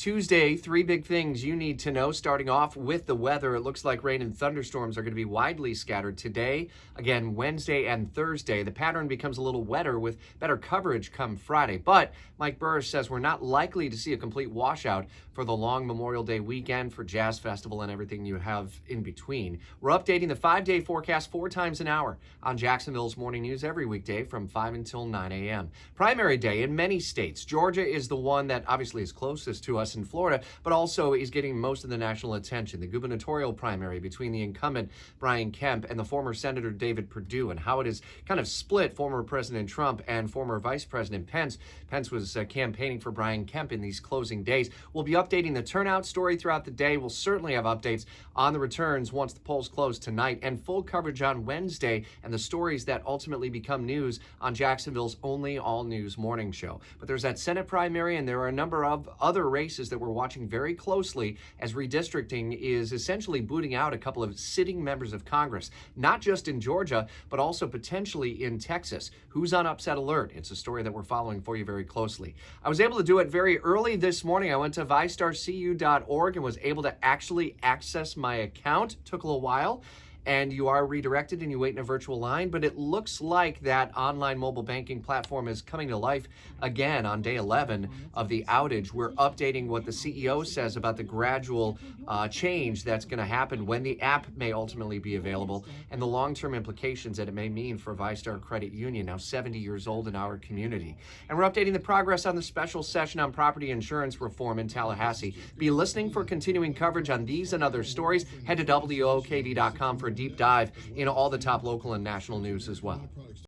Tuesday, three big things you need to know. Starting off with the weather, it looks like rain and thunderstorms are going to be widely scattered today. Again, Wednesday and Thursday. The pattern becomes a little wetter with better coverage come Friday. But Mike Burrish says we're not likely to see a complete washout for the long Memorial Day weekend, for Jazz Festival and everything you have in between. We're updating the 5-day forecast 4 times an hour on Jacksonville's Morning News every weekday from 5 until 9 a.m. Primary day in many states. Georgia is the one that obviously is closest to us in Florida, but also is getting most of the national attention. The gubernatorial primary between the incumbent Brian Kemp and the former Senator David Perdue, and how it is kind of split former President Trump and former Vice President Pence. Pence was campaigning for Brian Kemp in these closing days. We'll be updating the turnout story throughout the day. We'll certainly have updates on the returns once the polls close tonight, and full coverage on Wednesday and the stories that ultimately become news on Jacksonville's only all-news morning show. But there's that Senate primary, and there are a number of other races that we're watching very closely as redistricting is essentially booting out a couple of sitting members of Congress, not just in Georgia, but also potentially in Texas. Who's on upset alert? It's a story that we're following for you very closely. I was able to do it very early this morning. I went to VyStarCU.org and was able to actually access my account. Took a little while, and you are redirected and you wait in a virtual line, but it looks like that online mobile banking platform is coming to life again on day 11 of the outage. We're updating what the CEO says about the gradual change that's going to happen when the app may ultimately be available, and the long-term implications that it may mean for VyStar Credit Union, now 70 years old in our community. And we're updating the progress on the special session on property insurance reform in Tallahassee. Be listening for continuing coverage on these and other stories. Head to WOKV.com for a deep dive into all the top local and national news as well.